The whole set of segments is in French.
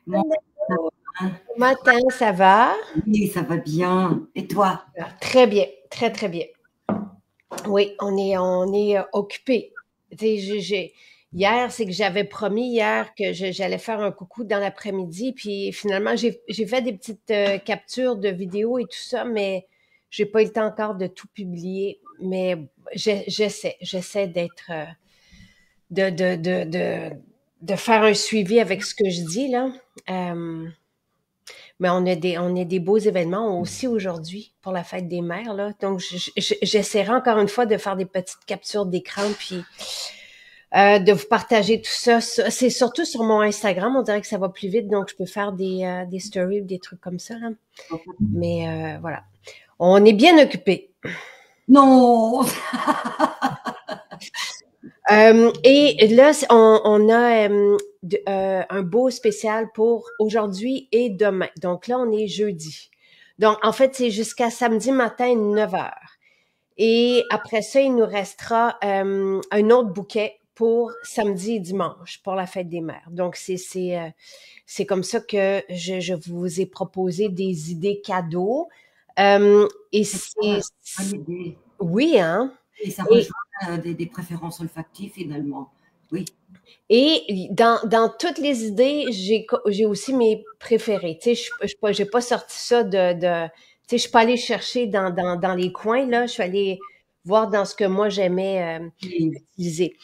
Bon, ça Hello. va? Bon matin, ça va? Oui, ça va bien. Et toi? Ah, très bien, très, très bien. Oui, on est occupé. Tu sais, hier, c'est que j'avais promis hier que j'allais faire un coucou dans l'après-midi, puis finalement, j'ai fait des petites captures de vidéos et tout ça, mais j'ai pas eu le temps encore de tout publier. Mais j'essaie d'être, de faire un suivi avec ce que je dis, là. Euh, Mais on a des beaux événements aussi aujourd'hui pour la fête des mères, là. Donc, j'essaierai encore une fois de faire des petites captures d'écran, puis de vous partager tout ça. C'est surtout sur mon Instagram, on dirait que ça va plus vite, donc je peux faire des stories ou des trucs comme ça, là. Mais voilà. On est bien occupés. Non! Et là, on a un beau spécial pour aujourd'hui et demain. Donc là, on est jeudi. Donc, en fait, c'est jusqu'à samedi matin, 9 heures. Et après ça, il nous restera un autre bouquet pour samedi et dimanche, pour la fête des mères. Donc, c'est comme ça que je vous ai proposé des idées cadeaux. Et C'est c'est... bonne idée. Oui, hein? Et ça Et rejoint des préférences olfactives finalement. Oui. Et dans toutes les idées, j'ai aussi mes préférés. Tu sais, j'ai pas sorti ça tu sais, je suis pas allée chercher dans les coins, là. Je suis allée voir dans ce que moi j'aimais Oui. utiliser.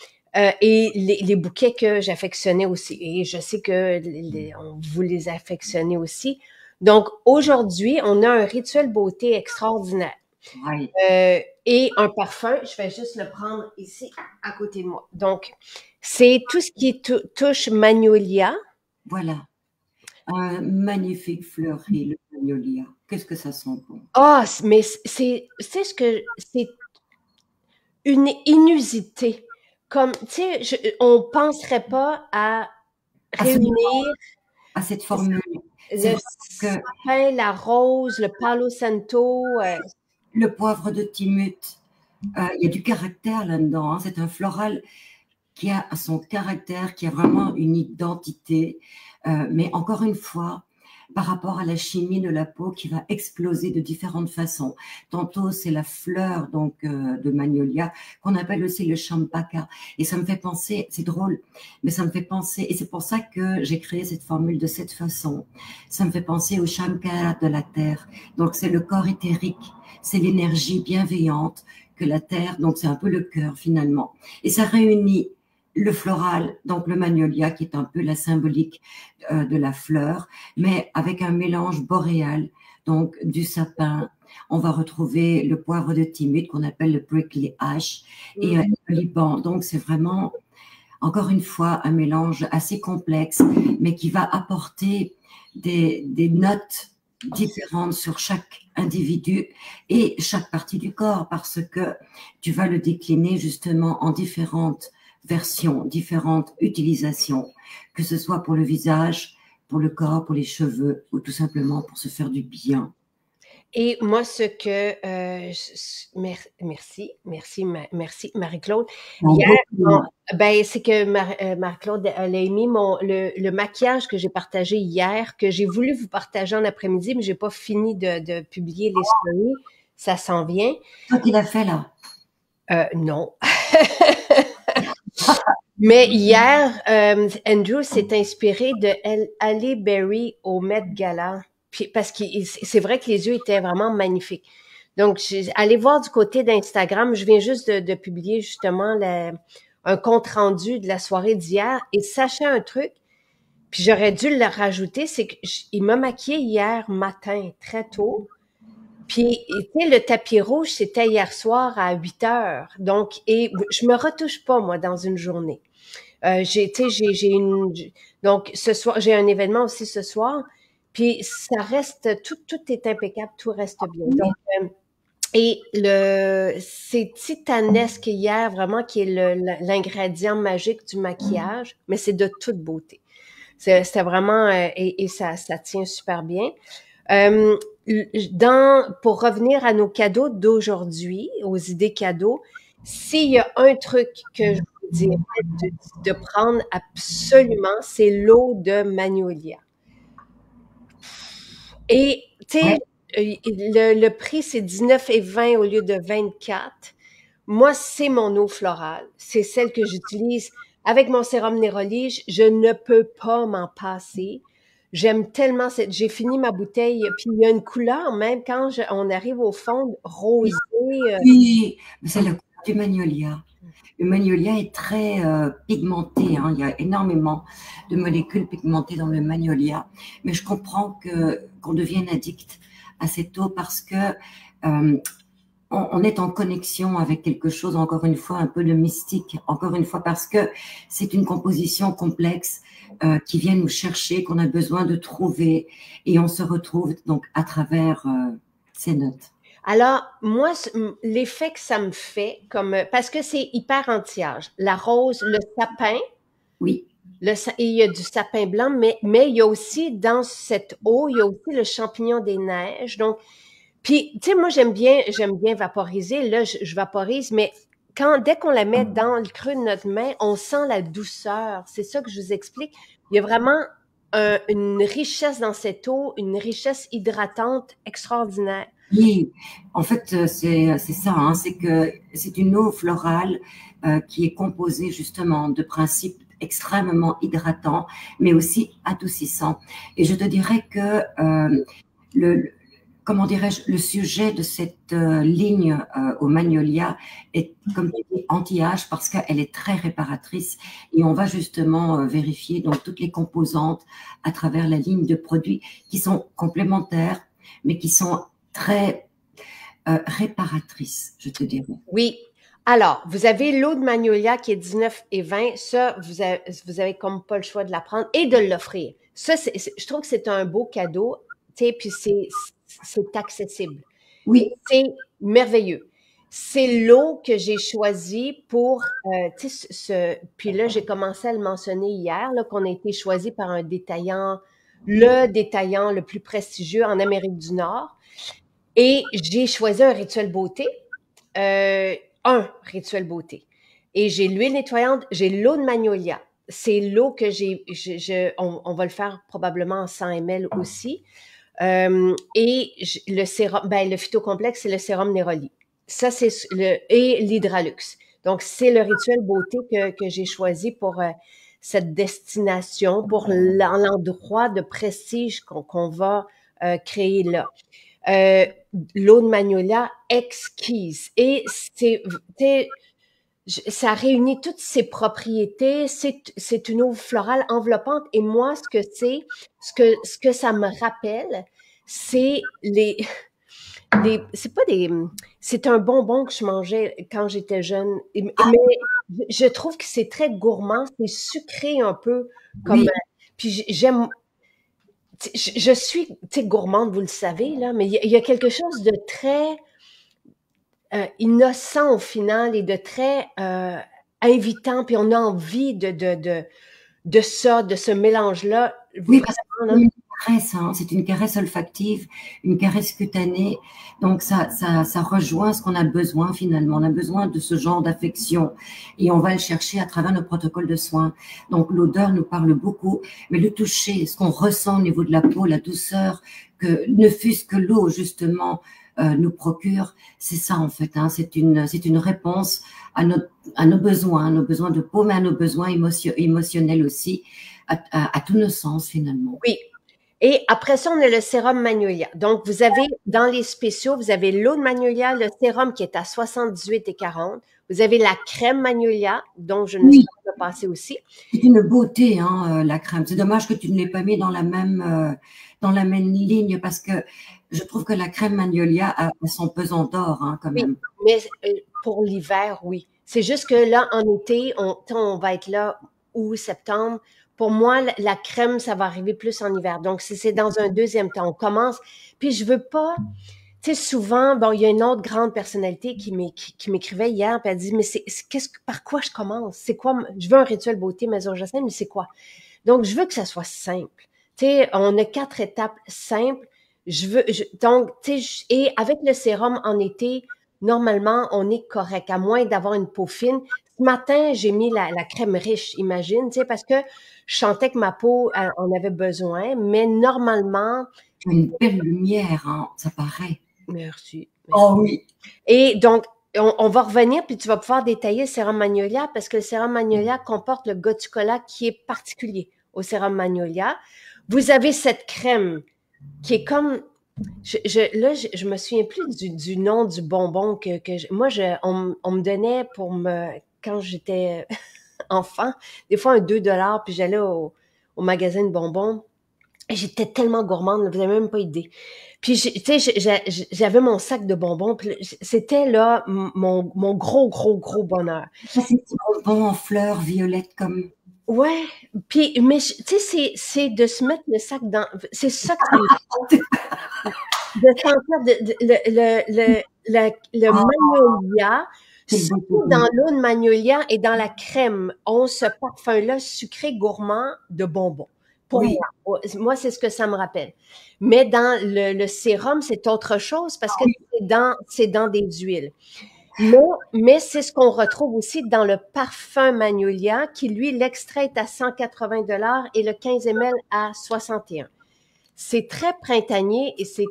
Et les bouquets que j'affectionnais aussi. Et je sais que vous les affectionnez aussi. Donc, aujourd'hui, on a un rituel beauté extraordinaire. Oui. Et un parfum, je vais juste le prendre ici à côté de moi. Donc, c'est tout ce qui touche magnolia. Voilà. Un magnifique fleuri, le magnolia. Qu'est-ce que ça sent bon? Ah, mais c'est ce que c'est une inusité. Comme, tu sais, on penserait pas à À, ce- réunir à cette formule. C'est le vrai que sapin, la rose, le palo santo. le poivre de Timut, il y a du caractère là-dedans, hein. C'est un floral qui a son caractère, qui a vraiment une identité, mais encore une fois, par rapport à la chimie de la peau qui va exploser de différentes façons. Tantôt, c'est la fleur donc de magnolia qu'on appelle aussi le champaka. Et ça me fait penser, c'est drôle, mais ça me fait penser, et c'est pour ça que j'ai créé cette formule de cette façon. Ça me fait penser au shankara de la terre. Donc c'est le corps éthérique, c'est l'énergie bienveillante que la terre, donc c'est un peu le cœur finalement. Et ça réunit le floral, donc le magnolia, qui est un peu la symbolique de la fleur, mais avec un mélange boréal, donc du sapin. On va retrouver le poivre de Timut qu'on appelle le prickly ash et Mm. le Liban. Donc c'est vraiment, encore une fois, un mélange assez complexe, mais qui va apporter des notes différentes sur chaque individu et chaque partie du corps, parce que tu vas le décliner justement en différentes versions, différentes utilisations, que ce soit pour le visage, pour le corps, pour les cheveux, ou tout simplement pour se faire du bien. Et moi, ce que merci Marie-Claude. En Hier, beaucoup. ben c'est que Marie-Claude elle a mis le maquillage que j'ai partagé hier, que j'ai voulu vous partager en après-midi, mais j'ai pas fini de publier les stories. Ça s'en vient. Toi qui l'as fait là. Non. Mais hier, Andrew s'est inspiré de Halle Berry au Met Gala, puis, parce que c'est vrai que les yeux étaient vraiment magnifiques. Donc, allez voir du côté d'Instagram. Je viens juste de publier justement un compte rendu de la soirée d'hier. Et sachez un truc, puis j'aurais dû le rajouter, c'est qu'il m'a maquillée hier matin très tôt. Puis, tu sais, le tapis rouge, c'était hier soir à 8 heures. Donc, et je me retouche pas, moi, dans une journée. Tu sais, donc ce soir, j'ai un événement aussi ce soir, puis ça reste, tout est impeccable, tout reste bien. Donc, et c'est titanesque hier, vraiment, qui est l'ingrédient magique du maquillage, mais c'est de toute beauté. C'était vraiment, et ça tient super bien. Euh, pour revenir à nos cadeaux d'aujourd'hui, aux idées cadeaux, s'il y a un truc que je vous dirais de prendre absolument, c'est l'eau de magnolia. Et, tu sais, Ouais. le prix, c'est 19,20 au lieu de 24. Moi, c'est mon eau florale. C'est celle que j'utilise avec mon sérum Neroli. Je ne peux pas m'en passer. J'aime tellement cette. J'ai fini ma bouteille, puis il y a une couleur même quand on arrive au fond rosé. Oui, mais c'est la couleur du magnolia. Le magnolia est très pigmenté, hein. Il y a énormément de molécules pigmentées dans le magnolia. Mais je comprends qu'on devienne addict à cette eau parce que on est en connexion avec quelque chose, encore une fois, un peu de mystique, encore une fois, parce que c'est une composition complexe qui vient nous chercher, qu'on a besoin de trouver, et on se retrouve donc à travers ces notes. Alors, moi, l'effet que ça me fait, parce que c'est hyper anti-âge. La rose, le sapin, Oui, et il y a du sapin blanc, mais il y a aussi, dans cette eau, il y a aussi le champignon des neiges. Donc, puis, tu sais, moi, j'aime bien vaporiser. Là, je vaporise, mais dès qu'on la met dans le creux de notre main, on sent la douceur. C'est ça que je vous explique. Il y a vraiment une richesse dans cette eau, une richesse hydratante extraordinaire. oui. En fait, c'est ça, hein, c'est que c'est une eau florale qui est composée justement de principes extrêmement hydratants, mais aussi adoucissants. Et je te dirais que le, comment dirais-je, le sujet de cette ligne au magnolia est, comme tu dis, anti-âge parce qu'elle est très réparatrice et on va justement vérifier donc toutes les composantes à travers la ligne de produits qui sont complémentaires, mais qui sont très réparatrices, je te dirais. Oui. Alors, vous avez l'eau de magnolia qui est 19,20. Ça, vous avez comme pas le choix de la prendre et de l'offrir. Ça, je trouve que c'est un beau cadeau, tu sais, puis c'est accessible. Et Oui, c'est merveilleux. C'est l'eau que j'ai choisie pour, tu sais, puis là, j'ai commencé à le mentionner hier, là, qu'on a été choisi par un détaillant, le détaillant le plus prestigieux en Amérique du Nord. Et j'ai choisi euh, un rituel beauté. Et j'ai l'huile nettoyante, j'ai l'eau de magnolia. C'est l'eau que on va le faire probablement en 100 ml aussi. Et le sérum, le phytocomplexe, c'est le sérum Neroli. Ça, et l'Hydralux. Donc, c'est le rituel beauté que j'ai choisi pour cette destination, pour l'endroit de prestige qu'on va créer là. Euh, L'eau de magnolia exquise. Et ça réunit toutes ses propriétés. C'est une eau florale enveloppante. Et moi, ce que ça me rappelle, c'est c'est pas c'est un bonbon que je mangeais quand j'étais jeune. Mais je trouve que c'est très gourmand, c'est sucré un peu comme, oui, puis j'aime, je suis, tu sais, gourmande, vous le savez, là, mais il y a quelque chose de très innocent au final et de très invitant, puis on a envie de ça, de ce mélange-là, oui, parce que vraiment, c'est là. une caresse, hein, c'est une caresse olfactive, une caresse cutanée. Donc, ça rejoint ce qu'on a besoin finalement. On a besoin de ce genre d'affection et on va le chercher à travers nos protocoles de soins. Donc, l'odeur nous parle beaucoup, mais le toucher, ce qu'on ressent au niveau de la peau, la douceur, que ne fût-ce que l'eau justement nous procure, c'est ça en fait. Hein, c'est une réponse à nos besoins de peau, mais à nos besoins émotionnels aussi, à tous nos sens finalement. Oui. Et après ça, on a le sérum Magnolia. Donc, vous avez, dans les spéciaux, vous avez l'eau de Magnolia, le sérum qui est à 78,40. Vous avez la crème Magnolia, dont je ne suis Oui, pas passée aussi. c'est une beauté, hein, la crème. C'est dommage que tu ne l'aies pas mis dans la même ligne parce que je trouve que la crème Magnolia a son pesant d'or, hein, quand Oui, même. mais pour l'hiver, oui. C'est juste que là, en été, on va être là août, septembre. Pour moi, la crème, ça va arriver plus en hiver. Donc, c'est dans un deuxième temps. On commence. Puis, je veux pas. Tu sais, souvent, bon, il y a une autre grande personnalité qui m'écrivait hier, puis elle dit, mais par quoi je commence? C'est quoi? Je veux un rituel beauté maison Jacinthe, mais c'est quoi? Donc, je veux que ça soit simple. Tu sais, on a 4 étapes simples. Donc, tu sais, et avec le sérum en été, normalement, on est correct, à moins d'avoir une peau fine. Ce matin, j'ai mis la crème riche, imagine, tu sais, parce que je sentais que ma peau en avait besoin, mais normalement, Tu as une belle lumière, hein, ça paraît. Merci. Oh oui. Et donc, on va revenir, puis tu vas pouvoir détailler le sérum Magnolia, parce que le sérum Magnolia comporte le Gotucola qui est particulier au sérum Magnolia. Vous avez cette crème qui est comme... je me souviens plus du nom du bonbon on me donnait quand j'étais enfant, des fois un 2 $, puis j'allais au magasin de bonbons. Et j'étais tellement gourmande, vous n'avez même pas idée. Puis, tu sais, j'avais mon sac de bonbons, puis c'était là mon gros bonheur. Ça, c'est des bonbons en fleurs violettes comme... Ouais, puis, mais tu sais, c'est de se mettre le sac dans... C'est ça que ça me fait. De sentir le Ah, magnolia, quel beau surtout dans souvenir. l'eau de magnolia et dans la crème, on ce parfum-là sucré gourmand de bonbons. Pour Oui, moi, c'est ce que ça me rappelle. Mais dans le sérum, c'est autre chose parce que c'est dans des huiles. Mais c'est ce qu'on retrouve aussi dans le parfum Magnolia, qui lui, l'extrait est à 180 $ et le 15 ml à 61. C'est très printanier et c'est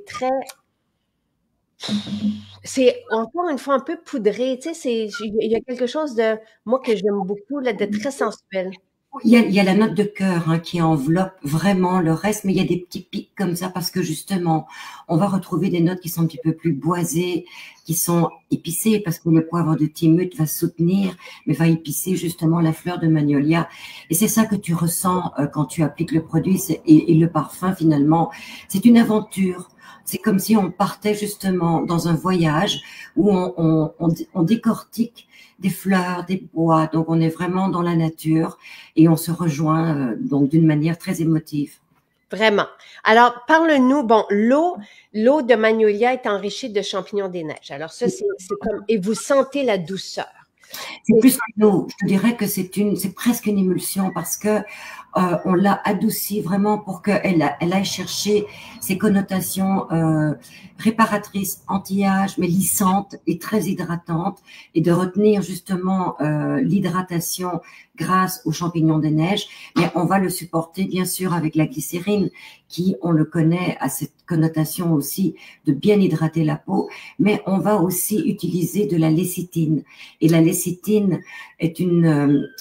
encore une fois un peu poudré. Tu sais, il y a quelque chose de, moi, que j'aime beaucoup, là, de très sensuel. il y a la note de cœur hein, qui enveloppe vraiment le reste, mais il y a des petits pics comme ça parce que justement, on va retrouver des notes qui sont un petit peu plus boisées, qui sont épicées parce que le poivre de Timut va soutenir, mais va épicer justement la fleur de magnolia. Et c'est ça que tu ressens quand tu appliques le produit et le parfum finalement. C'est une aventure. C'est comme si on partait justement dans un voyage où on décortique des fleurs, des bois. Donc, on est vraiment dans la nature et on se rejoint donc d'une manière très émotive. Vraiment. Alors, parle-nous, bon, l'eau de Magnolia est enrichie de champignons des neiges. Alors ça, c'est comme, et vous sentez la douceur. C'est plus qu'une eau. Je te dirais que c'est presque une émulsion parce que on l'a adoucie vraiment pour qu'elle aille chercher ses connotations réparatrices, anti-âge, mais lissantes et très hydratantes, et de retenir justement l'hydratation grâce aux champignons des neiges. Mais on va le supporter bien sûr avec la glycérine, qui, on le connaît, a cette connotation aussi de bien hydrater la peau. Mais on va aussi utiliser de la lécithine. Et la lécithine est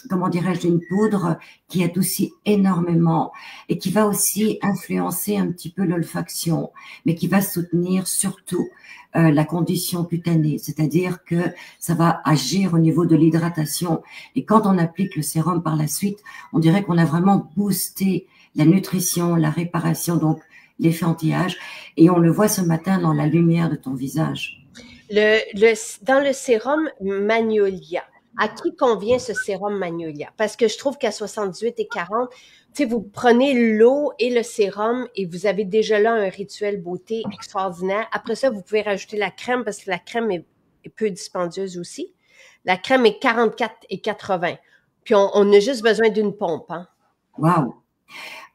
comment dirais-je, une poudre qui adoucit énormément et qui va aussi influencer un petit peu l'olfaction, mais qui va soutenir surtout la condition cutanée, c'est-à-dire que ça va agir au niveau de l'hydratation. Et quand on applique le sérum par la suite, on dirait qu'on a vraiment boosté la nutrition, la réparation, donc l'effet anti-âge. Et on le voit ce matin dans la lumière de ton visage. Dans le sérum Magnolia, à qui convient ce sérum Magnolia? Parce que je trouve qu'à 78 et 40, tu sais, vous prenez l'eau et le sérum et vous avez déjà là un rituel beauté extraordinaire. Après ça, vous pouvez rajouter la crème parce que la crème est peu dispendieuse aussi. La crème est 44,80. Puis on a juste besoin d'une pompe, hein? Waouh!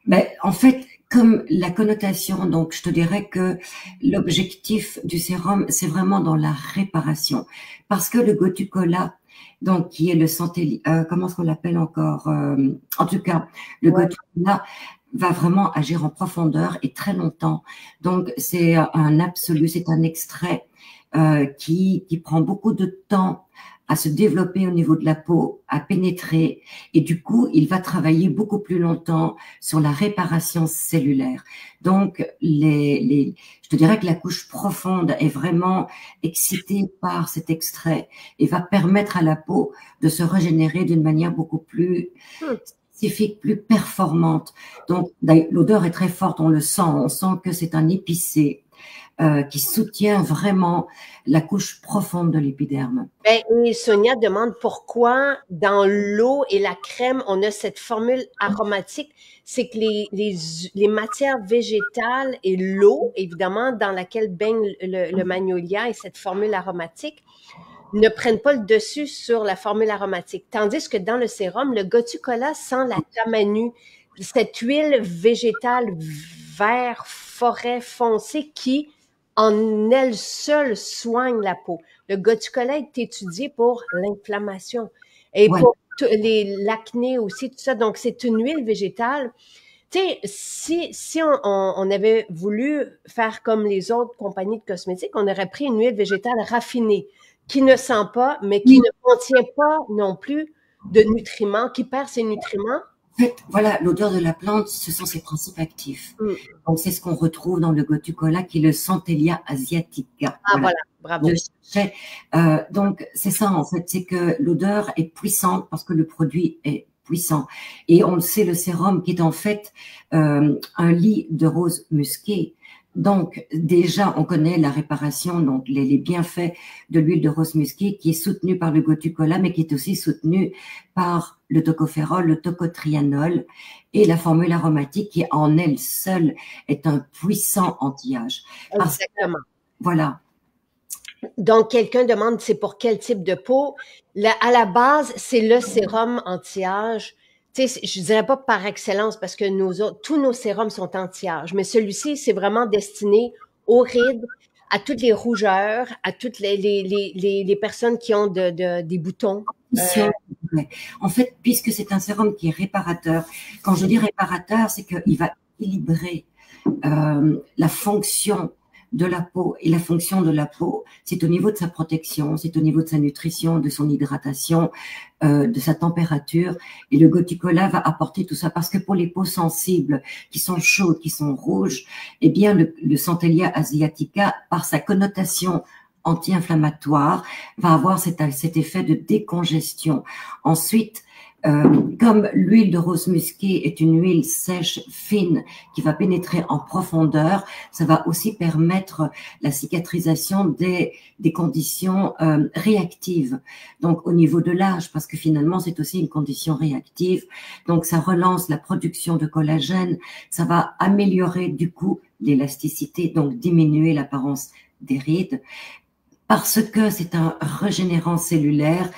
Ben, en fait, comme la connotation, donc je te dirais que l'objectif du sérum, c'est vraiment dans la réparation. Parce que le Gotucola, donc qui est le santé, comment est-ce qu'on l'appelle encore en tout cas, le Ouais. Gotucola va vraiment agir en profondeur et très longtemps. Donc c'est un absolu, c'est un extrait qui prend beaucoup de temps à se développer au niveau de la peau, à pénétrer, et du coup, il va travailler beaucoup plus longtemps sur la réparation cellulaire. Donc, je te dirais que la couche profonde est vraiment excitée par cet extrait et va permettre à la peau de se régénérer d'une manière beaucoup plus spécifique, plus performante. Donc, l'odeur est très forte, on le sent, on sent que c'est un épicé qui soutient vraiment la couche profonde de l'épiderme. Ben, et Sonia demande pourquoi dans l'eau et la crème, on a cette formule aromatique. C'est que les matières végétales et l'eau, évidemment, dans laquelle baigne le magnolia et cette formule aromatique, ne prennent pas le dessus sur la formule aromatique. Tandis que dans le sérum, le Gotucola sent la tamanu, cette huile végétale vert forêt foncé qui, en elle seule, soigne la peau. Le Gotucola est étudié pour l'inflammation et Ouais. pour l'acné aussi, tout ça. Donc, c'est une huile végétale. tu sais, si on avait voulu faire comme les autres compagnies de cosmétiques, on aurait pris une huile végétale raffinée qui ne sent pas, mais qui ne contient pas non plus de nutriments, qui perd ses nutriments. En fait, voilà, l'odeur de la plante, ce sont ses principes actifs. Donc, c'est ce qu'on retrouve dans le Gotu-Kola, qui est le Centellia asiatica. Ah, voilà, bravo. Donc, c'est ça, en fait, c'est que l'odeur est puissante parce que le produit est puissant. Et on le sait, le sérum qui est en fait un lit de rose musquée. Donc, déjà, on connaît la réparation, donc les bienfaits de l'huile de rose musquée qui est soutenue par le Gotu-Kola, mais qui est aussi soutenue par le tocopherol, le tocotrianol et la formule aromatique qui, en elle seule, est un puissant anti-âge. Exactement. Voilà. Donc, quelqu'un demande c'est pour quel type de peau. À la base, c'est le sérum anti-âge. Tu sais, je dirais pas par excellence parce que tous nos sérums sont anti-âge, mais celui-ci, c'est vraiment destiné aux rides, à toutes les rougeurs, à toutes les personnes qui ont des boutons. En fait, puisque c'est un sérum qui est réparateur, quand je dis réparateur, c'est qu'il va équilibrer la fonction de la peau. Et la fonction de la peau, c'est au niveau de sa protection, c'est au niveau de sa nutrition, de son hydratation, de sa température. Et le Gotu-Kola va apporter tout ça parce que pour les peaux sensibles, qui sont chaudes, qui sont rouges, eh bien, le Centellia asiatica, par sa connotation anti-inflammatoire, va avoir cet effet de décongestion. Ensuite, comme l'huile de rose musquée est une huile sèche, fine, qui va pénétrer en profondeur, ça va aussi permettre la cicatrisation des conditions réactives. Donc, au niveau de l'âge, parce que finalement, c'est aussi une condition réactive. Donc, ça relance la production de collagène. Ça va améliorer, du coup, l'élasticité, donc diminuer l'apparence des rides. Parce que c'est un régénérant cellulaire,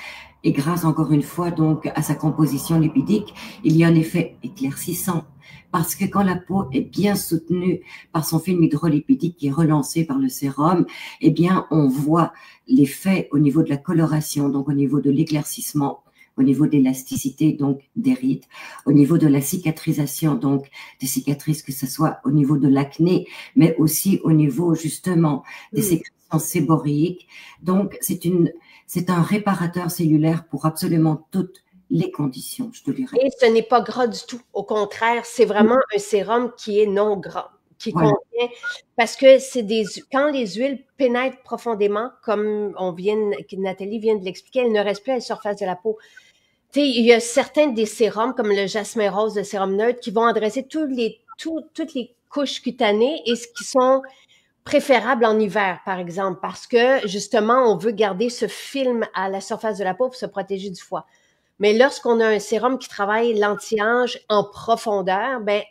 et grâce encore une fois donc à sa composition lipidique, il y a un effet éclaircissant. Parce que quand la peau est bien soutenue par son film hydrolipidique qui est relancé par le sérum, eh bien on voit l'effet au niveau de la coloration, donc au niveau de l'éclaircissement, au niveau de l'élasticité, donc des rides, au niveau de la cicatrisation, donc des cicatrices, que ce soit au niveau de l'acné, mais aussi au niveau justement des sécrétions séboriques. Donc c'est un réparateur cellulaire pour absolument toutes les conditions, je te dirais. Et ce n'est pas gras du tout. Au contraire, c'est vraiment un sérum qui est non gras, qui contient, parce que quand les huiles pénètrent profondément, comme Nathalie vient de l'expliquer, elles ne restent plus à la surface de la peau. Tu sais, il y a certains des sérums, comme le jasmin rose, le sérum neutre, qui vont adresser toutes les couches cutanées et ce qui sont préférable en hiver, par exemple, parce que justement, on veut garder ce film à la surface de la peau pour se protéger du froid. Mais lorsqu'on a un sérum qui travaille l'anti-âge en profondeur, ben,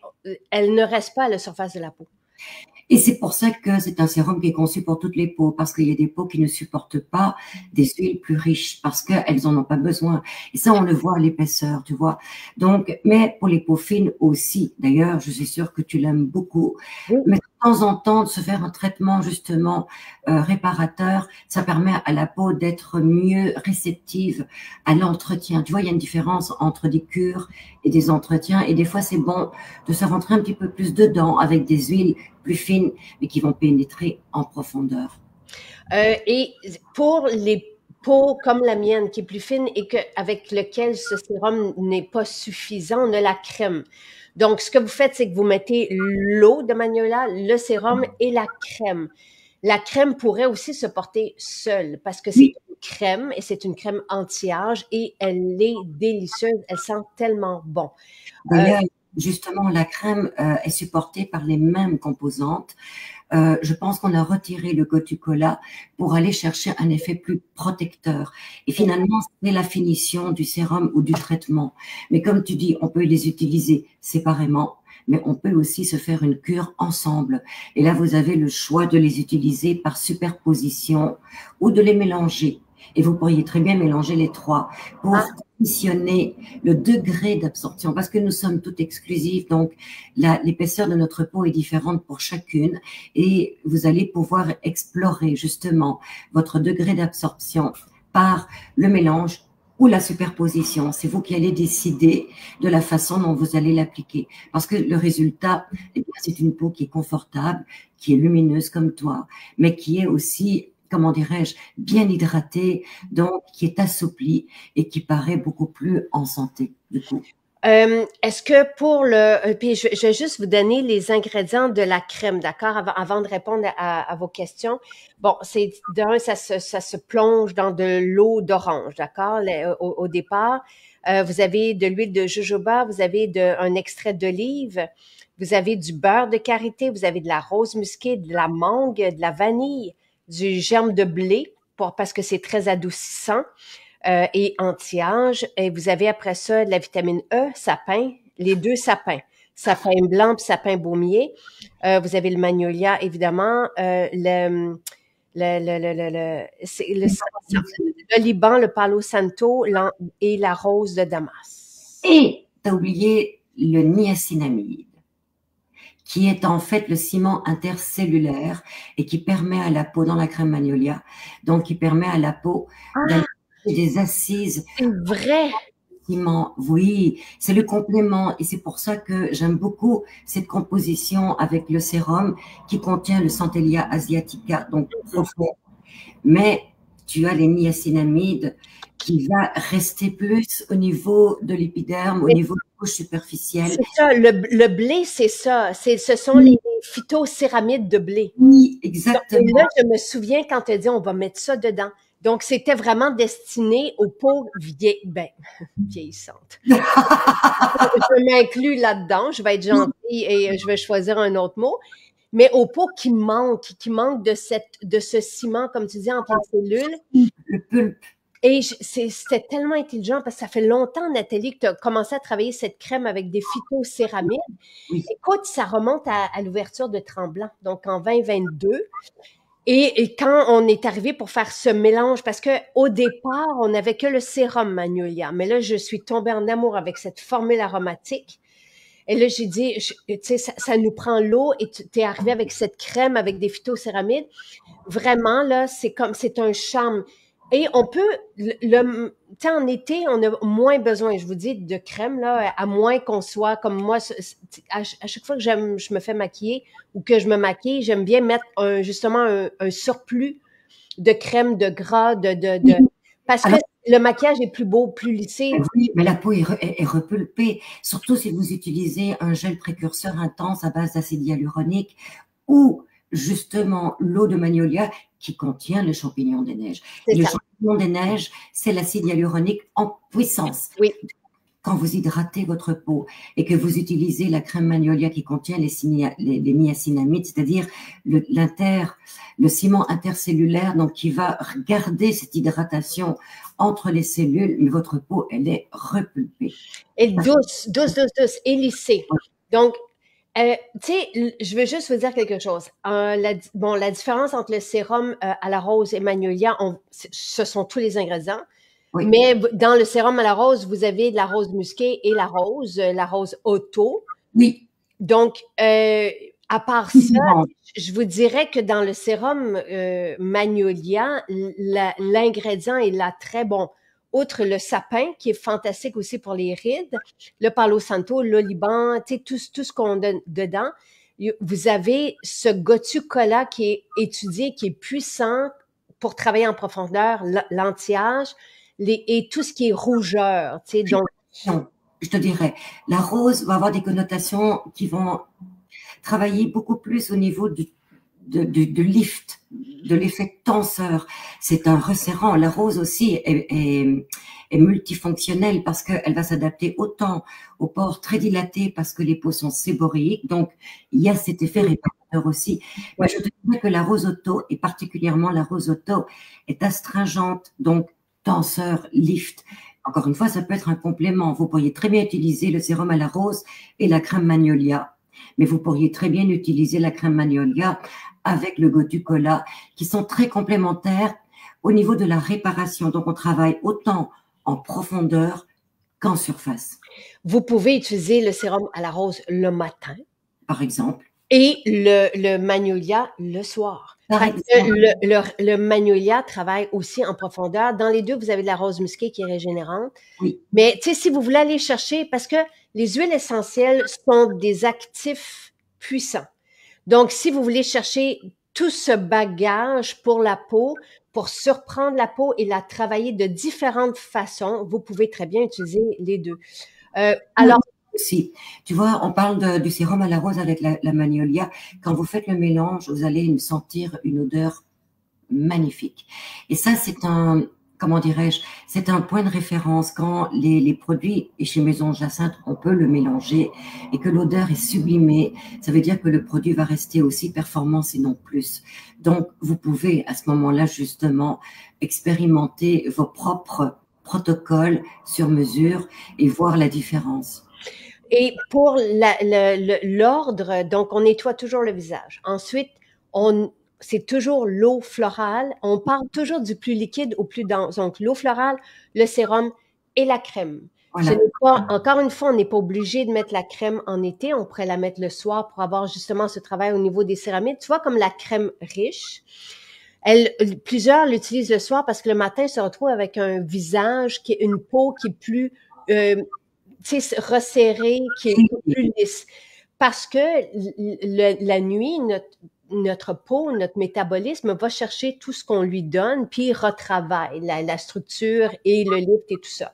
elle ne reste pas à la surface de la peau. Et c'est pour ça que c'est un sérum qui est conçu pour toutes les peaux, parce qu'il y a des peaux qui ne supportent pas des huiles plus riches, parce qu'elles en ont pas besoin. Et ça, on le voit à l'épaisseur, tu vois. Donc, mais pour les peaux fines aussi. D'ailleurs, je suis sûre que tu l'aimes beaucoup. Oui. Mais de temps en temps, de se faire un traitement justement réparateur, ça permet à la peau d'être mieux réceptive à l'entretien. Tu vois, il y a une différence entre des cures et des entretiens. Et des fois, c'est bon de se rentrer un petit peu plus dedans avec des huiles plus fines, mais qui vont pénétrer en profondeur. Et pour les peaux comme la mienne, qui est plus fine et avec lequel ce sérum n'est pas suffisant, on a la crème. Donc, ce que vous faites, c'est que vous mettez l'eau de Magnolia, le sérum et la crème. La crème pourrait aussi se porter seule parce que c'est une crème et c'est une crème anti-âge et elle est délicieuse. Elle sent tellement bon. D'ailleurs, justement, la crème est supportée par les mêmes composantes. Je pense qu'on a retiré le Gotu-Kola pour aller chercher un effet plus protecteur. Et finalement, c'est la finition du sérum ou du traitement. Mais comme tu dis, on peut les utiliser séparément, mais on peut aussi se faire une cure ensemble. Et là, vous avez le choix de les utiliser par superposition ou de les mélanger. Et vous pourriez très bien mélanger les trois pour conditionner le degré d'absorption, parce que nous sommes toutes exclusives, donc l'épaisseur de notre peau est différente pour chacune, et vous allez pouvoir explorer justement votre degré d'absorption par le mélange ou la superposition. C'est vous qui allez décider de la façon dont vous allez l'appliquer. Parce que le résultat, eh bien, c'est une peau qui est confortable, qui est lumineuse comme toi, mais qui est aussi, comment dirais-je, bien hydratée, donc qui est assouplie et qui paraît beaucoup plus en santé, du coup. Est-ce que pour le... Puis je vais juste vous donner les ingrédients de la crème, d'accord, avant de répondre à vos questions. Bon, c'est d'un, ça se plonge dans de l'eau d'orange, d'accord, au départ. Vous avez de l'huile de jojoba, vous avez un extrait d'olive, vous avez du beurre de karité, vous avez de la rose musquée, de la mangue, de la vanille, du germe de blé, parce que c'est très adoucissant. Et anti-âge. Et vous avez après ça de la vitamine E, sapin, les deux sapins, sapin blanc puis sapin baumier. Vous avez le magnolia, évidemment, le Liban, le palo santo et la rose de Damas. Et tu as oublié le niacinamide, qui est en fait le ciment intercellulaire et qui permet à la peau, dans la crème magnolia, donc qui permet à la peau d'aller des assises. C'est vrai. Oui, c'est le complément et c'est pour ça que j'aime beaucoup cette composition avec le sérum qui contient le Centellia asiatica, donc profond. Mais tu as les niacinamides qui va rester plus au niveau de l'épiderme, au niveau de la couche superficielle. C'est ça, le blé, c'est ça. Ce sont les phytocéramides de blé. Oui, exactement. Donc, là, je me souviens quand tu as dit on va mettre ça dedans. Donc, c'était vraiment destiné aux peaux vieillissantes. Je m'inclus là-dedans, je vais être gentille et je vais choisir un autre mot. Mais aux peaux qui manquent de ce ciment, comme tu dis, entre les cellules. Le pulpe. Et c'était tellement intelligent parce que ça fait longtemps, Nathalie, que tu as commencé à travailler cette crème avec des phytocéramides. Oui. Écoute, ça remonte à l'ouverture de Tremblant, donc en 2022. Et quand on est arrivé pour faire ce mélange, parce que au départ, on n'avait que le sérum Magnolia, mais là, je suis tombée en amour avec cette formule aromatique. Et là, j'ai dit, tu sais, ça nous prend l'eau et tu es arrivé avec cette crème avec des phytocéramides. Vraiment, là, c'est un charme. Et on peut, tu sais, en été, on a moins besoin, je vous dis, de crème, là, à moins qu'on soit comme moi. À chaque fois que je me fais maquiller ou que je me maquille, j'aime bien mettre justement un surplus de crème, de gras, parce que le maquillage est plus beau, plus lissé. Oui, mais la peau est repulpée, surtout si vous utilisez un gel précurseur intense à base d'acide hyaluronique ou justement l'eau de magnolia qui contient le champignon des neiges. Et le champignon des neiges, c'est l'acide hyaluronique en puissance. Oui. Quand vous hydratez votre peau et que vous utilisez la crème magnolia qui contient les niacinamides, c'est-à-dire le ciment intercellulaire, donc qui va garder cette hydratation entre les cellules, mais votre peau, elle est repulpée. Et douce, et lissée. Donc, tu sais, je veux juste vous dire quelque chose. La différence entre le sérum à la rose et magnolia, ce sont tous les ingrédients. Oui. Mais dans le sérum à la rose, vous avez de la rose musquée et la rose auto. Oui. Donc, à part ça, je vous dirais que dans le sérum magnolia, l'ingrédient est là très bon. Outre le sapin, qui est fantastique aussi pour les rides, le palo santo, l'oliban, tu sais, tout ce qu'on donne dedans, vous avez ce gotu-kola qui est étudié, qui est puissant pour travailler en profondeur, l'anti-âge, et tout ce qui est rougeur. Tu sais, donc... Je te dirais, la rose va avoir des connotations qui vont travailler beaucoup plus au niveau de lift, de l'effet tenseur. C'est un resserrant. La rose aussi est multifonctionnelle parce qu'elle va s'adapter autant aux pores très dilatés parce que les peaux sont séboréiques. Donc, il y a cet effet réparateur aussi. Mais je te dirais que la rose auto, et particulièrement la rose auto, est astringente, donc tenseur, lift. Encore une fois, ça peut être un complément. Vous pourriez très bien utiliser le sérum à la rose et la crème magnolia. Mais vous pourriez très bien utiliser la crème magnolia avec le gotu-kola, qui sont très complémentaires au niveau de la réparation. Donc, on travaille autant en profondeur qu'en surface. Vous pouvez utiliser le sérum à la rose le matin. Par exemple. Et le magnolia le soir. Par Parce que exemple, le magnolia travaille aussi en profondeur. Dans les deux, vous avez de la rose musquée qui est régénérante. oui. Mais tu sais, si vous voulez aller chercher, parce que les huiles essentielles sont des actifs puissants. Donc, si vous voulez chercher tout ce bagage pour la peau, pour surprendre la peau et la travailler de différentes façons, vous pouvez très bien utiliser les deux. Alors, Aussi, tu vois, on parle du sérum à la rose avec la magnolia. Quand vous faites le mélange, vous allez sentir une odeur magnifique. Et ça, c'est un, comment dirais-je, c'est un point de référence quand les produits, et chez Maison Jacinthe, on peut le mélanger et que l'odeur est sublimée. Ça veut dire que le produit va rester aussi performant, sinon plus. Donc, vous pouvez à ce moment-là, justement, expérimenter vos propres protocoles sur mesure et voir la différence. et pour l'ordre, donc on nettoie toujours le visage. Ensuite, c'est toujours l'eau florale. On parle toujours du plus liquide au plus dense. Donc, l'eau florale, le sérum et la crème. Ce Voilà. n'est pas, encore une fois, on n'est pas obligé de mettre la crème en été. On pourrait la mettre le soir pour avoir justement ce travail au niveau des céramides. Tu vois, comme la crème riche. Plusieurs l'utilisent le soir parce que le matin, ils se retrouvent avec un visage qui est une peau qui est plus, resserrée, qui est plus lisse. Parce que la nuit, notre peau, notre métabolisme va chercher tout ce qu'on lui donne, puis il retravaille la structure et le lift et tout ça.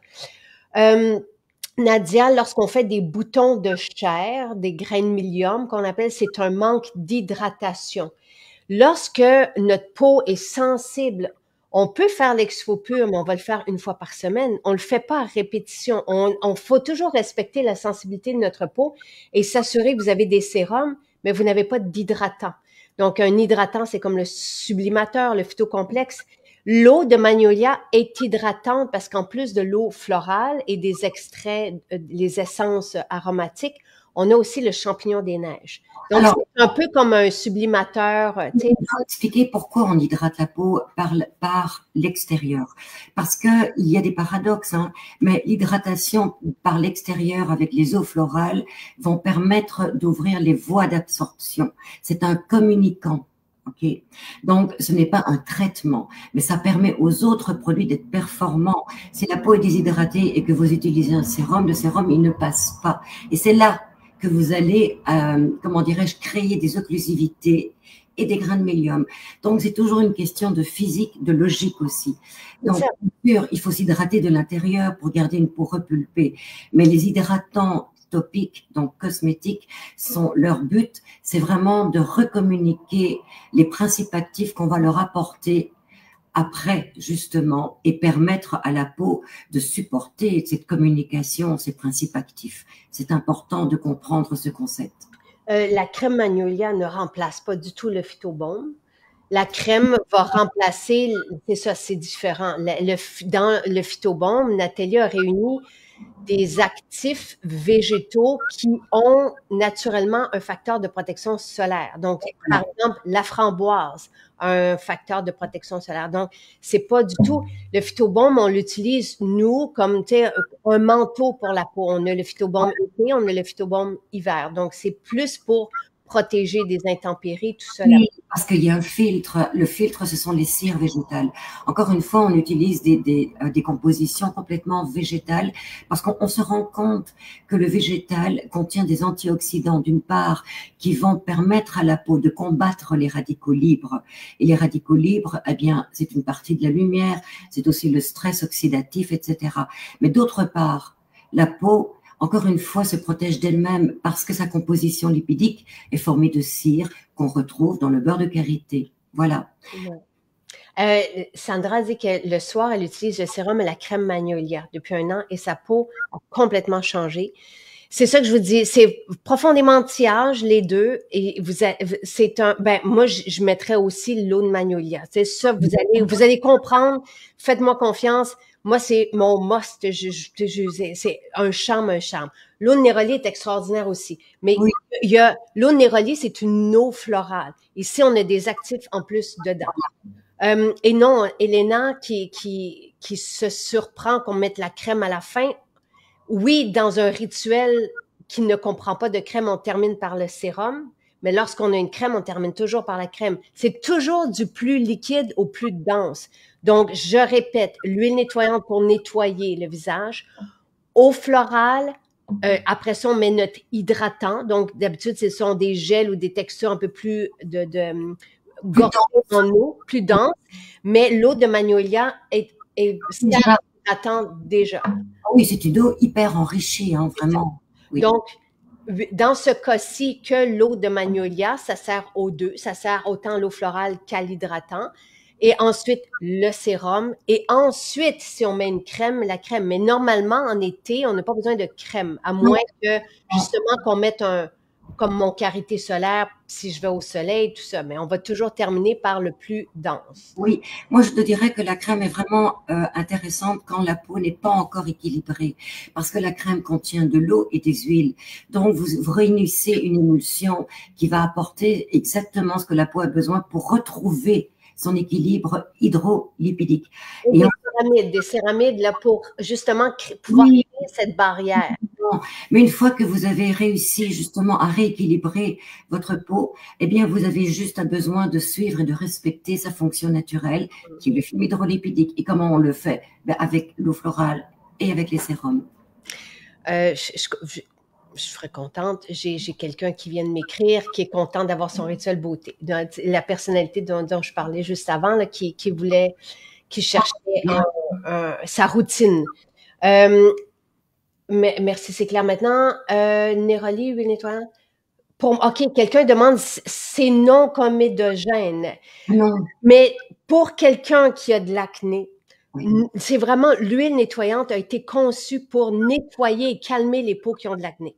Nadia, lorsqu'on fait des boutons de chair, des grains de milium qu'on appelle, c'est un manque d'hydratation. Lorsque notre peau est sensible, on peut faire l'exfopure, mais on va le faire une fois par semaine. On le fait pas à répétition. On faut toujours respecter la sensibilité de notre peau et s'assurer que vous avez des sérums, mais vous n'avez pas d'hydratant. Donc, un hydratant, c'est comme le sublimateur, le phytocomplexe. L'eau de magnolia est hydratante parce qu'en plus de l'eau florale et des extraits, les essences aromatiques, on a aussi le champignon des neiges. Donc, Alors, c'est un peu comme un sublimateur, tu sais. il faut expliquer pourquoi on hydrate la peau par l'extérieur. Parce que il y a des paradoxes, hein, mais l'hydratation par l'extérieur avec les eaux florales vont permettre d'ouvrir les voies d'absorption. C'est un communicant. Okay. Donc, ce n'est pas un traitement, mais ça permet aux autres produits d'être performants. Si la peau est déshydratée et que vous utilisez un sérum, le sérum, il ne passe pas. Et c'est là que vous allez, comment dirais-je, créer des occlusivités et des grains de mélium. Donc, c'est toujours une question de physique, de logique aussi. Donc, bien sûr, il faut s'hydrater de l'intérieur pour garder une peau repulpée. Mais les hydratants topiques, donc cosmétiques, leur but, c'est vraiment de recommuniquer les principes actifs qu'on va leur apporter après, justement, et permettre à la peau de supporter cette communication, ces principes actifs. C'est important de comprendre ce concept. La crème magnolia ne remplace pas du tout le phytobaume. La crème va remplacer, c'est ça, c'est différent. Dans le phytobaume, Nathalie a réuni des actifs végétaux qui ont naturellement un facteur de protection solaire. Donc, par exemple, la framboise a un facteur de protection solaire. Donc, c'est pas du tout le phytobaume, on l'utilise nous comme un manteau pour la peau. On a le phytobaume été, on a le phytobaume hiver. Donc, c'est plus pour protéger des intempéries, tout ça. Oui, parce qu'il y a un filtre. Le filtre, ce sont les cires végétales. Encore une fois, on utilise des compositions complètement végétales parce qu'on se rend compte que le végétal contient des antioxydants, d'une part, qui vont permettre à la peau de combattre les radicaux libres. Et les radicaux libres, eh bien, c'est une partie de la lumière, c'est aussi le stress oxydatif, etc. Mais d'autre part, la peau, encore une fois, se protège d'elle-même parce que sa composition lipidique est formée de cire qu'on retrouve dans le beurre de karité. Voilà. Sandra dit que le soir, elle utilise le sérum et la crème magnolia depuis 1 an et sa peau a complètement changé. C'est ça que je vous dis, c'est profondément anti-âge, les deux, et moi, je mettrais aussi l'eau de magnolia. C'est ça, vous allez comprendre, faites-moi confiance. Moi, c'est mon must, c'est un charme. L'eau de Néroli est extraordinaire aussi. Mais oui. L'eau de Néroli, c'est une eau florale. Ici, on a des actifs en plus dedans. Et non, Elena qui se surprend qu'on mette la crème à la fin. Oui, dans un rituel qui ne comprend pas de crème, on termine par le sérum. Mais lorsqu'on a une crème, on termine toujours par la crème. C'est toujours du plus liquide au plus dense. Donc, je répète, l'huile nettoyante pour nettoyer le visage, eau florale. Après ça, on met notre hydratant. Donc, d'habitude, ce sont des gels ou des textures un peu plus gorgées en eau, plus dense. Mais l'eau de magnolia est hydratante déjà. Oui, c'est une eau hyper enrichie, hein, vraiment. Oui. Donc, dans ce cas-ci, que l'eau de magnolia, ça sert aux deux. Ça sert autant l'eau florale qu'à l'hydratant. Et ensuite, le sérum. Et ensuite, si on met une crème, la crème. Mais normalement, en été, on n'a pas besoin de crème, à moins que, justement, qu'on mette comme mon karité solaire, si je vais au soleil, tout ça. Mais on va toujours terminer par le plus dense. Oui, moi je te dirais que la crème est vraiment intéressante quand la peau n'est pas encore équilibrée, parce que la crème contient de l'eau et des huiles. Donc vous réunissez une émulsion qui va apporter exactement ce que la peau a besoin pour retrouver son équilibre hydrolipidique. Et des céramides là, pour justement pouvoir créer cette barrière. Mais une fois que vous avez réussi justement à rééquilibrer votre peau, eh bien, vous avez juste besoin de suivre et de respecter sa fonction naturelle, qui est le film hydrolipidique. Et comment on le fait? Ben, avec l'eau florale et avec les sérums. Je serais contente. J'ai quelqu'un qui vient de m'écrire, qui est content d'avoir son rituel beauté. La personnalité dont je parlais juste avant, là, qui cherchait sa routine. Merci, c'est clair. Maintenant, Néroli, huile nettoyante. OK, quelqu'un demande, c'est non comédogène. Non. Mais pour quelqu'un qui a de l'acné, c'est vraiment, l'huile nettoyante a été conçue pour nettoyer et calmer les peaux qui ont de l'acné.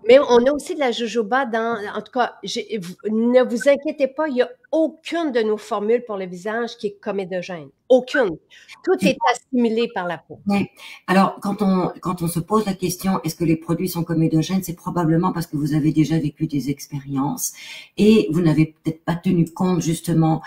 Mais on a aussi de la jojoba en tout cas, ne vous inquiétez pas, il n'y a aucune de nos formules pour le visage qui est comédogène. Aucune. Tout est assimilé par la peau. Oui. Alors, quand on se pose la question, est-ce que les produits sont comédogènes, c'est probablement parce que vous avez déjà vécu des expériences et vous n'avez peut-être pas tenu compte justement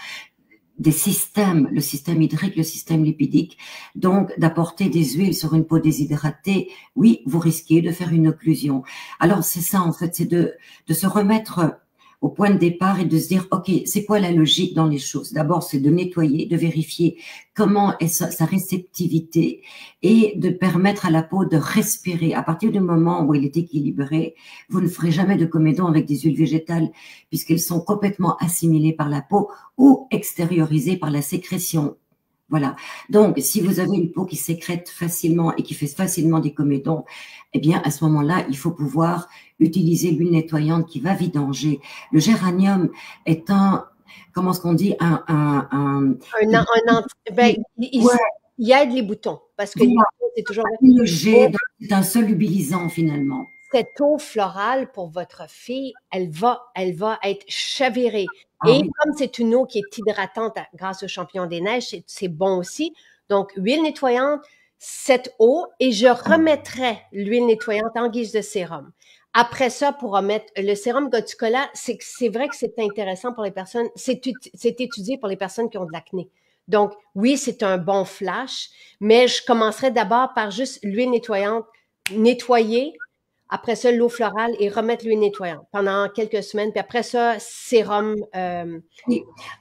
des systèmes, le système hydrique, le système lipidique. Donc, d'apporter des huiles sur une peau déshydratée, oui, vous risquez de faire une occlusion. Alors, c'est ça, en fait, c'est de se remettre au point de départ et de se dire, OK, c'est quoi la logique dans les choses? D'abord, c'est de nettoyer, de vérifier comment est sa réceptivité et de permettre à la peau de respirer. À partir du moment où elle est équilibrée, vous ne ferez jamais de comédon avec des huiles végétales puisqu'elles sont complètement assimilées par la peau ou extériorisées par la sécrétion. Voilà. Donc, si vous avez une peau qui sécrète facilement et qui fait facilement des comédons, eh bien, à ce moment-là, il faut pouvoir utiliser l'huile nettoyante qui va vidanger. Le géranium est comment est-ce qu'on dit, il aide les boutons parce que c'est toujours c'est un solubilisant finalement. Cette eau florale pour votre fille, elle va être chavirée. Et comme c'est une eau qui est hydratante grâce aux champignons des neiges, c'est bon aussi. Donc, huile nettoyante, cette eau, et je remettrai l'huile nettoyante en guise de sérum. Après ça, pour remettre le sérum Gotucola, c'est vrai que c'est intéressant pour les personnes, c'est étudié pour les personnes qui ont de l'acné. Donc, oui, c'est un bon flash, mais je commencerai d'abord par juste l'huile nettoyante, nettoyer. Après ça, l'eau florale et remettre l'huile nettoyante pendant quelques semaines. Puis après ça, sérum.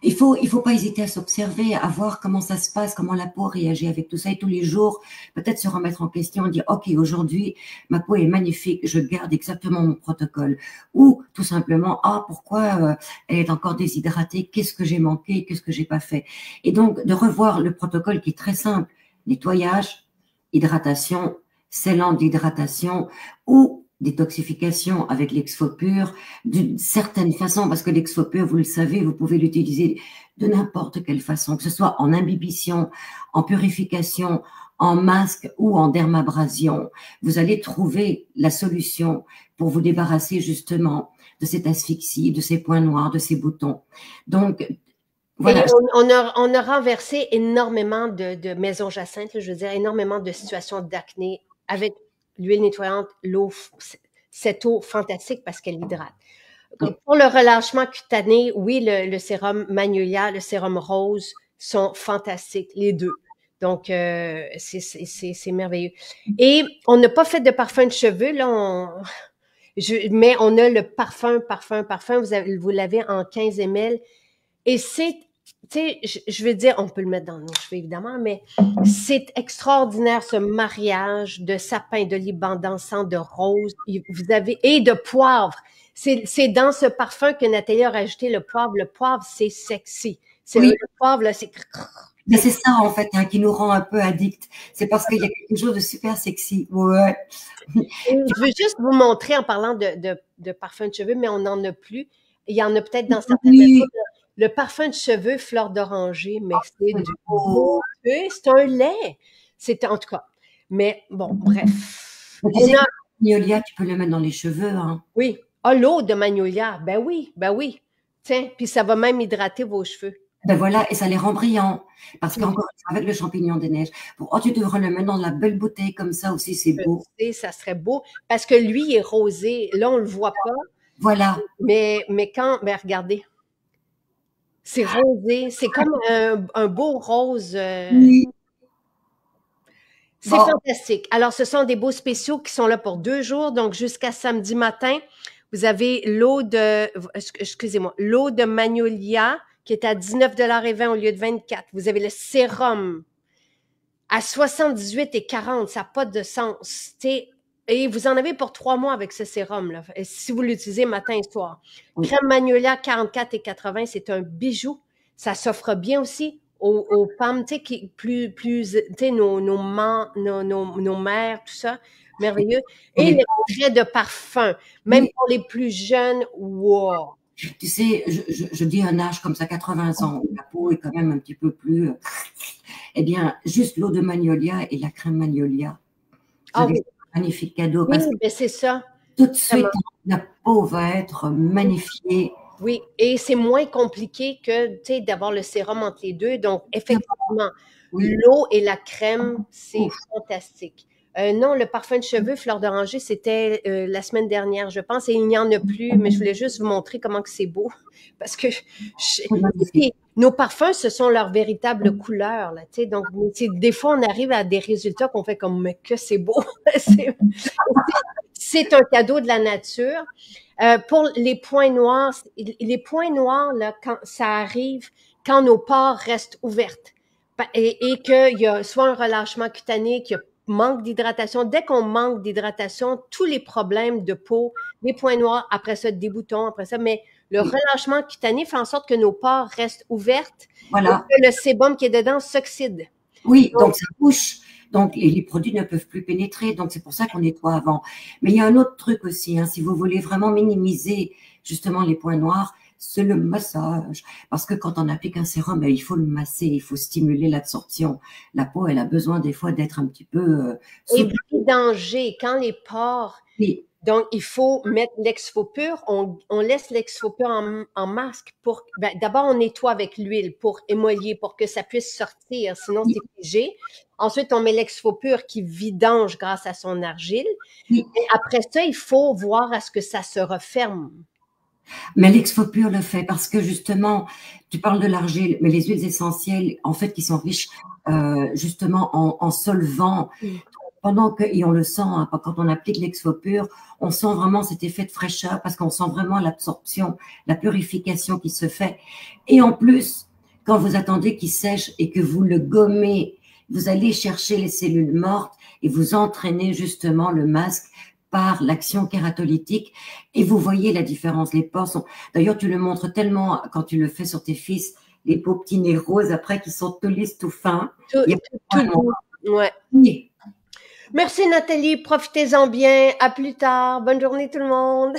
Il faut pas hésiter à s'observer, à voir comment ça se passe, comment la peau réagit avec tout ça. Et tous les jours, peut-être se remettre en question, dire, OK, aujourd'hui, ma peau est magnifique, je garde exactement mon protocole. Ou tout simplement, pourquoi elle est encore déshydratée? Qu'est-ce que j'ai manqué? Qu'est-ce que j'ai pas fait? Et donc, de revoir le protocole qui est très simple. Nettoyage, hydratation, scellant d'hydratation ou détoxification avec l'exfopur d'une certaine façon, parce que l'exfopur, vous le savez, vous pouvez l'utiliser de n'importe quelle façon, que ce soit en imbibition, en purification, en masque ou en dermabrasion. Vous allez trouver la solution pour vous débarrasser justement de cette asphyxie, de ces points noirs, de ces boutons. Donc, voilà. Et on a renversé énormément de maisons jacinthes, je veux dire, énormément de situations d'acné avec l'huile nettoyante, l'eau, cette eau fantastique parce qu'elle hydrate. Pour le relâchement cutané, oui, le sérum Magnolia, le sérum rose sont fantastiques, les deux. Donc, c'est merveilleux. Et on n'a pas fait de parfum de cheveux, là. Mais on a le parfum. Vous l'avez en 15 ml. Et c'est, tu sais, je veux dire, on peut le mettre dans nos cheveux, évidemment, mais c'est extraordinaire, ce mariage de sapin, de liban, d'encens, de rose. Vous avez, et de poivre. C'est dans ce parfum que Nathalie a rajouté le poivre. Le poivre, c'est sexy. Oui. Le poivre, là, c'est... Mais c'est ça, en fait, hein, qui nous rend un peu addicts. C'est parce qu'il y a quelque chose de super sexy. Ouais. Je veux juste vous montrer, en parlant de parfum de cheveux, mais on n'en a plus. Il y en a peut-être dans certaines maisons. Le parfum de cheveux fleur d'oranger, mais c'est du beau. C'est un lait. C'est en tout cas. Mais bon, bref. Magnolia, tu peux le mettre dans les cheveux. Hein. Oui. Ah, l'eau de magnolia. Ben oui. Tiens, puis ça va même hydrater vos cheveux. Ben voilà, et ça les rend brillants. Parce qu'encore avec le champignon des neiges, tu devrais le mettre dans la belle bouteille comme ça aussi, c'est beau. Ça serait beau. Parce que lui, il est rosé. Là, on le voit pas. Voilà. Mais regardez. C'est rosé. C'est comme un beau rose. Oui. C'est fantastique. Alors, ce sont des beaux spéciaux qui sont là pour 2 jours. Donc, jusqu'à samedi matin, vous avez l'eau de magnolia qui est à 19,20 $ au lieu de 24. Vous avez le sérum à 78,40. Ça n'a pas de sens. Et vous en avez pour 3 mois avec ce sérum-là, si vous l'utilisez matin et soir. Oui. Crème magnolia, 44,80. C'est un bijou. Ça s'offre bien aussi aux femmes, tu sais, qui tu sais, nos mères, tout ça. Merveilleux. Et les traits de parfum, même pour les plus jeunes, wow! Tu sais, je dis un âge comme ça, 80 ans, la peau est quand même un petit peu plus... Eh bien, juste l'eau de magnolia et la crème magnolia. Oui. Un magnifique cadeau. Oui, mais c'est ça. Tout de suite, la peau va être magnifiée. Oui, et c'est moins compliqué que, tu sais, d'avoir le sérum entre les deux. Donc, effectivement, l'eau et la crème, c'est fantastique. Non, le parfum de cheveux fleur d'oranger, c'était la semaine dernière, je pense, et il n'y en a plus, mais je voulais juste vous montrer comment que c'est beau, parce que nos parfums, ce sont leurs véritables couleurs, là, tu sais, donc des fois, on arrive à des résultats qu'on fait comme, mais que c'est beau! C'est un cadeau de la nature. Pour les points noirs, là, quand ça arrive, quand nos pores restent ouvertes et qu'il y a soit un relâchement cutané, qu'il y a manque d'hydratation. Dès qu'on manque d'hydratation, tous les problèmes de peau, les points noirs, après ça, des boutons, après ça, mais le relâchement cutané fait en sorte que nos pores restent ouvertes et que le sébum qui est dedans s'oxyde. Oui, donc ça bouche. Donc, les produits ne peuvent plus pénétrer. Donc, c'est pour ça qu'on nettoie avant. Mais il y a un autre truc aussi. Hein, si vous voulez vraiment minimiser justement les points noirs, c'est le massage. Parce que quand on applique un sérum, il faut le masser, il faut stimuler l'absorption. La peau, elle a besoin des fois d'être un petit peu... Et puis, danger, quand les pores... Oui. Donc, il faut mettre l'exfopur. On laisse l'exfopur en masque pour... d'abord, on nettoie avec l'huile pour émolier, pour que ça puisse sortir. Sinon, c'est figé. Ensuite, on met l'exfopur qui vidange grâce à son argile. Et après ça, il faut voir à ce que ça se referme. Mais l'exfopur le fait parce que justement, tu parles de l'argile, mais les huiles essentielles, en fait, qui sont riches justement en solvants, pendant que, et on le sent, hein, quand on applique l'exfopur, on sent vraiment cet effet de fraîcheur parce qu'on sent vraiment l'absorption, la purification qui se fait. Et en plus, quand vous attendez qu'il sèche et que vous le gommez, vous allez chercher les cellules mortes et vous entraînez justement le masque par l'action kératolytique et vous voyez la différence. Les pores sont... D'ailleurs, tu le montres tellement quand tu le fais sur tes fils, les beaux petits nez roses après qui sont tout lisses, tout fins. Tout ouais. Oui. Merci Nathalie, profitez-en bien. À plus tard. Bonne journée tout le monde.